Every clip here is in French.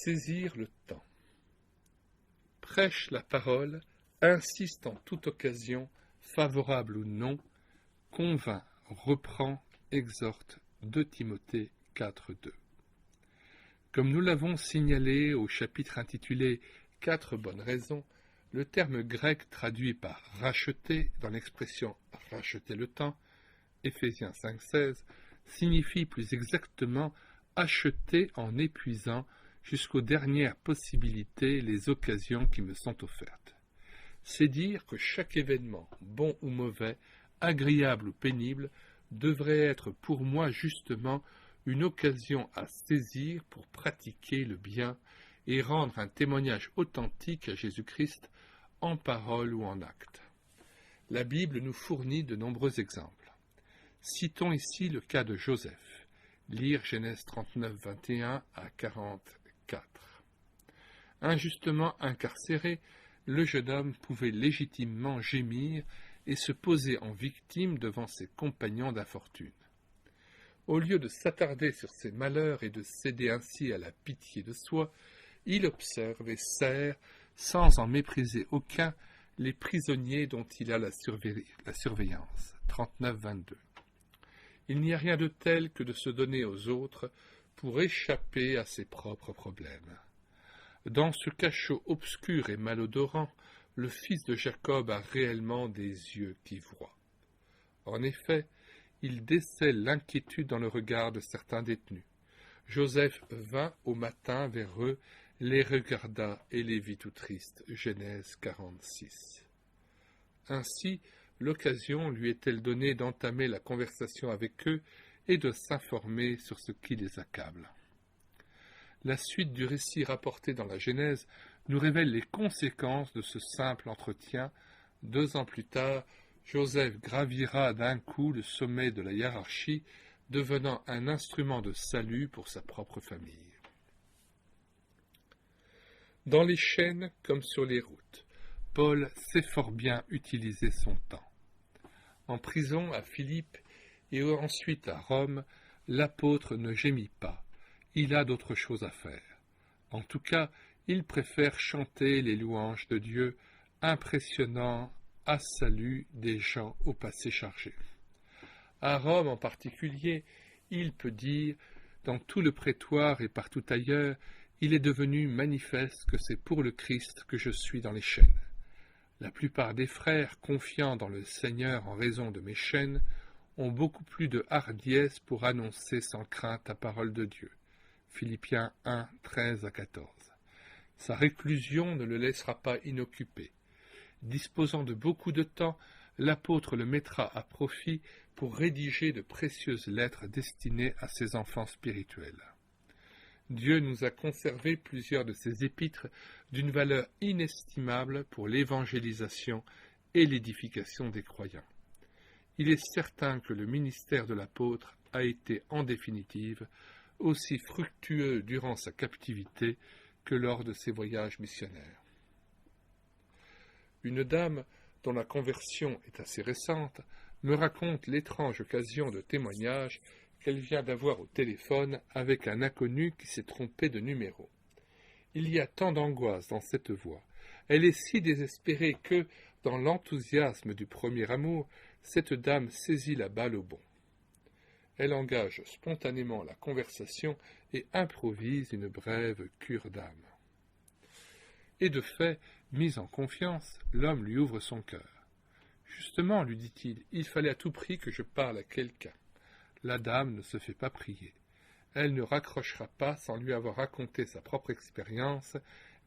Saisir le temps. Prêche la parole, insiste en toute occasion, favorable ou non, convainc, reprend, exhorte. 2 Timothée 4:2. Comme nous l'avons signalé au chapitre intitulé « 4 bonnes raisons », le terme grec traduit par « racheter » dans l'expression « racheter le temps » Éphésiens 5:16 signifie plus exactement « acheter en épuisant jusqu'aux dernières possibilités les occasions qui me sont offertes ». C'est dire que chaque événement, bon ou mauvais, agréable ou pénible, devrait être pour moi justement une occasion à saisir pour pratiquer le bien et rendre un témoignage authentique à Jésus-Christ en parole ou en acte. La Bible nous fournit de nombreux exemples. Citons ici le cas de Joseph. Lire Genèse 39, 21 à 44. Injustement incarcéré, le jeune homme pouvait légitimement gémir et se poser en victime devant ses compagnons d'infortune. Au lieu de s'attarder sur ses malheurs et de céder ainsi à la pitié de soi, il observe et sert, sans en mépriser aucun, les prisonniers dont il a la surveillance. 39, 22. Il n'y a rien de tel que de se donner aux autres pour échapper à ses propres problèmes. Dans ce cachot obscur et malodorant, le fils de Jacob a réellement des yeux qui voient. En effet, il décèle l'inquiétude dans le regard de certains détenus. Joseph vint au matin vers eux, les regarda et les vit tout tristes. Genèse 46. Ainsi, l'occasion lui est-elle donnée d'entamer la conversation avec eux et de s'informer sur ce qui les accable. La suite du récit rapporté dans la Genèse nous révèle les conséquences de ce simple entretien. 2 ans plus tard, Joseph gravira d'un coup le sommet de la hiérarchie, devenant un instrument de salut pour sa propre famille. Dans les chaînes comme sur les routes, Paul sait fort bien utiliser son temps. En prison à Philippe et ensuite à Rome, l'apôtre ne gémit pas. Il a d'autres choses à faire. En tout cas, il préfère chanter les louanges de Dieu, impressionnant à salut des gens au passé chargé. À Rome en particulier, il peut dire, dans tout le prétoire et partout ailleurs, il est devenu manifeste que c'est pour le Christ que je suis dans les chaînes. La plupart des frères, confiants dans le Seigneur en raison de mes chaînes, ont beaucoup plus de hardiesse pour annoncer sans crainte la parole de Dieu. Philippiens 1, 13 à 14. Sa réclusion ne le laissera pas inoccupé. Disposant de beaucoup de temps, l'apôtre le mettra à profit pour rédiger de précieuses lettres destinées à ses enfants spirituels. Dieu nous a conservé plusieurs de ces épîtres d'une valeur inestimable pour l'évangélisation et l'édification des croyants. Il est certain que le ministère de l'apôtre a été en définitive aussi fructueux durant sa captivité que lors de ses voyages missionnaires. Une dame, dont la conversion est assez récente, me raconte l'étrange occasion de témoignage qu'elle vient d'avoir au téléphone avec un inconnu qui s'est trompé de numéro. Il y a tant d'angoisse dans cette voix. Elle est si désespérée que, dans l'enthousiasme du premier amour, cette dame saisit la balle au bond. Elle engage spontanément la conversation et improvise une brève cure d'âme. Et de fait, mis en confiance, l'homme lui ouvre son cœur. « Justement, lui dit-il, il fallait à tout prix que je parle à quelqu'un. » La dame ne se fait pas prier. Elle ne raccrochera pas sans lui avoir raconté sa propre expérience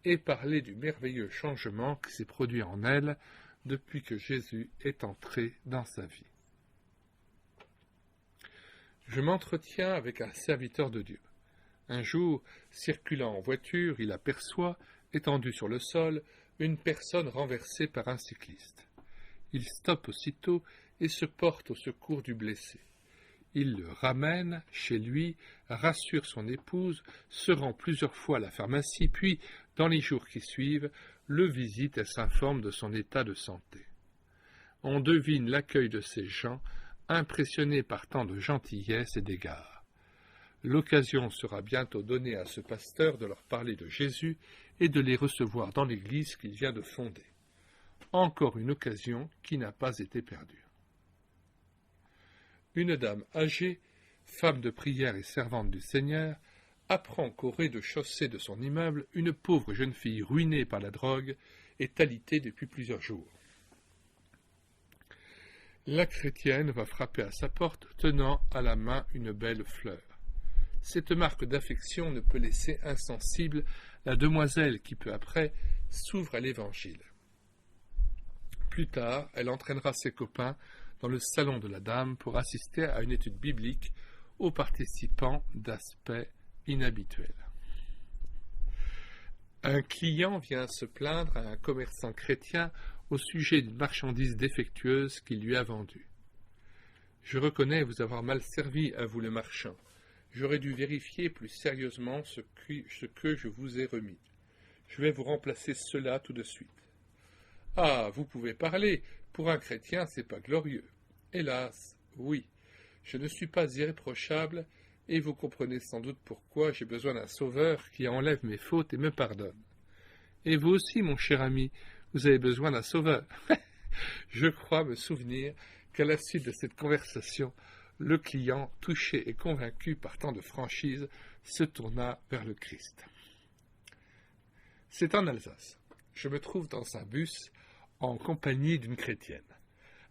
et parlé du merveilleux changement qui s'est produit en elle depuis que Jésus est entré dans sa vie. Je m'entretiens avec un serviteur de Dieu. Un jour, circulant en voiture, il aperçoit, étendu sur le sol, une personne renversée par un cycliste. Il stoppe aussitôt et se porte au secours du blessé. Il le ramène chez lui, rassure son épouse, se rend plusieurs fois à la pharmacie, puis, dans les jours qui suivent, le visite et s'informe de son état de santé. On devine l'accueil de ces gens, impressionnés par tant de gentillesse et d'égard. L'occasion sera bientôt donnée à ce pasteur de leur parler de Jésus et de les recevoir dans l'Église qu'il vient de fonder. Encore une occasion qui n'a pas été perdue. Une dame âgée, femme de prière et servante du Seigneur, apprend qu'au rez-de-chaussée de son immeuble, une pauvre jeune fille ruinée par la drogue est alitée depuis plusieurs jours. La chrétienne va frapper à sa porte, tenant à la main une belle fleur. Cette marque d'affection ne peut laisser insensible la demoiselle qui, peu après, s'ouvre à l'Évangile. Plus tard, elle entraînera ses copains dans le salon de la dame pour assister à une étude biblique aux participants d'aspects inhabituels. Un client vient se plaindre à un commerçant chrétien au sujet d'une marchandise défectueuse qu'il lui a vendue. « Je reconnais vous avoir mal servi, avoue le marchand. J'aurais dû vérifier plus sérieusement ce que je vous ai remis. Je vais vous remplacer cela tout de suite. » « Ah, vous pouvez parler. Pour un chrétien, c'est pas glorieux. » « Hélas, oui. Je ne suis pas irréprochable, et vous comprenez sans doute pourquoi j'ai besoin d'un sauveur qui enlève mes fautes et me pardonne. Et vous aussi, mon cher ami, vous avez besoin d'un sauveur. » Je crois me souvenir qu'à la suite de cette conversation, le client, touché et convaincu par tant de franchise, se tourna vers le Christ. C'est en Alsace. Je me trouve dans un bus en compagnie d'une chrétienne.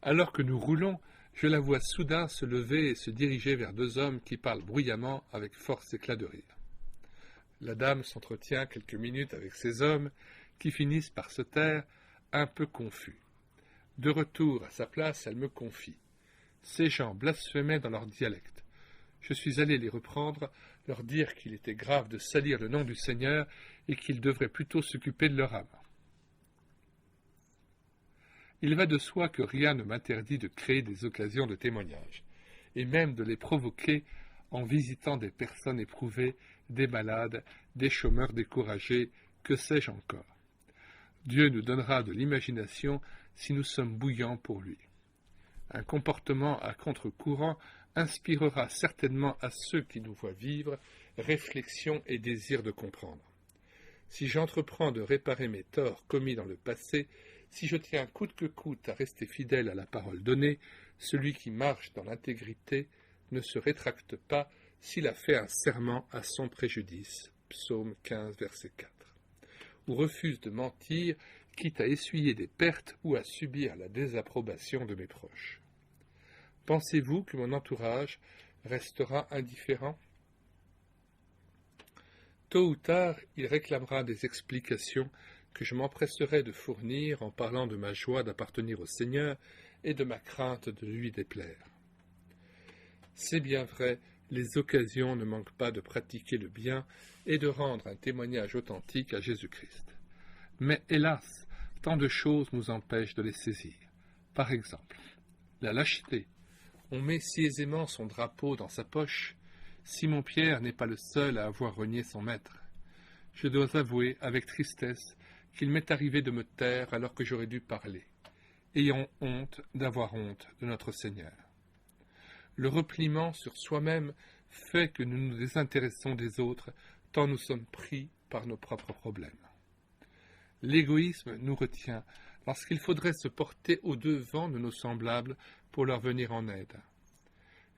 Alors que nous roulons, je la vois soudain se lever et se diriger vers deux hommes qui parlent bruyamment avec force éclat de rire. La dame s'entretient quelques minutes avec ces hommes qui finissent par se taire, un peu confus. De retour à sa place, elle me confie. Ces gens blasphémaient dans leur dialecte. Je suis allé les reprendre, leur dire qu'il était grave de salir le nom du Seigneur et qu'ils devraient plutôt s'occuper de leur âme. Il va de soi que rien ne m'interdit de créer des occasions de témoignage, et même de les provoquer en visitant des personnes éprouvées, des malades, des chômeurs découragés, que sais-je encore. Dieu nous donnera de l'imagination si nous sommes bouillants pour lui. Un comportement à contre-courant inspirera certainement à ceux qui nous voient vivre réflexion et désir de comprendre. Si j'entreprends de réparer mes torts commis dans le passé, si je tiens coûte que coûte à rester fidèle à la parole donnée, celui qui marche dans l'intégrité ne se rétracte pas s'il a fait un serment à son préjudice. Psaume 15, verset 4. Ou refuse de mentir, quitte à essuyer des pertes ou à subir la désapprobation de mes proches. Pensez-vous que mon entourage restera indifférent ? Tôt ou tard, il réclamera des explications que je m'empresserai de fournir en parlant de ma joie d'appartenir au Seigneur et de ma crainte de lui déplaire. C'est bien vrai, les occasions ne manquent pas de pratiquer le bien et de rendre un témoignage authentique à Jésus-Christ. Mais hélas, tant de choses nous empêchent de les saisir. Par exemple, la lâcheté. On met si aisément son drapeau dans sa poche. Simon-Pierre n'est pas le seul à avoir renié son maître. Je dois avouer avec tristesse qu'il m'est arrivé de me taire alors que j'aurais dû parler, ayant honte d'avoir honte de notre Seigneur. Le repliement sur soi-même fait que nous nous désintéressons des autres, tant nous sommes pris par nos propres problèmes. L'égoïsme nous retient lorsqu'il faudrait se porter au-devant de nos semblables pour leur venir en aide.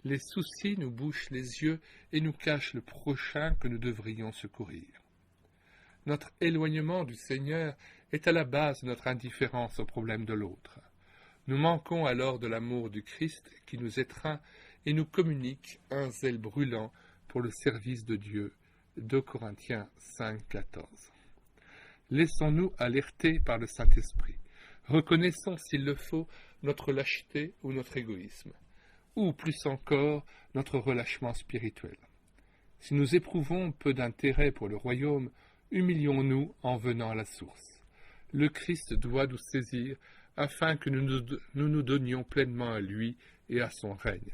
Les soucis nous bouchent les yeux et nous cachent le prochain que nous devrions secourir. Notre éloignement du Seigneur est à la base de notre indifférence aux problèmes de l'autre. Nous manquons alors de l'amour du Christ qui nous étreint et nous communique un zèle brûlant pour le service de Dieu. 2 Corinthiens 5, 14. Laissons-nous alerter par le Saint-Esprit. Reconnaissons, s'il le faut, notre lâcheté ou notre égoïsme, ou plus encore, notre relâchement spirituel. Si nous éprouvons peu d'intérêt pour le royaume, humilions-nous en venant à la source. Le Christ doit nous saisir afin que nous nous donnions pleinement à lui et à son règne.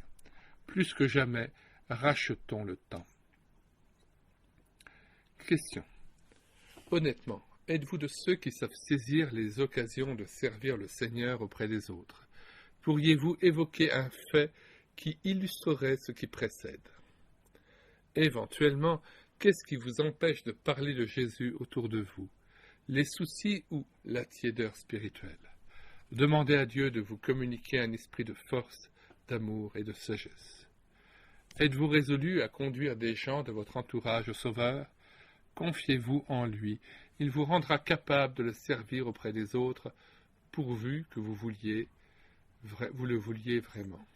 Plus que jamais, rachetons le temps. Question. Honnêtement, êtes-vous de ceux qui savent saisir les occasions de servir le Seigneur auprès des autres? Pourriez-vous évoquer un fait qui illustrerait ce qui précède? Éventuellement, qu'est-ce qui vous empêche de parler de Jésus autour de vous? Les soucis ou la tiédeur spirituelle? Demandez à Dieu de vous communiquer un esprit de force, d'amour et de sagesse. Êtes-vous résolu à conduire des gens de votre entourage au Sauveur? Confiez-vous en lui, il vous rendra capable de le servir auprès des autres, pourvu que vous le vouliez vraiment.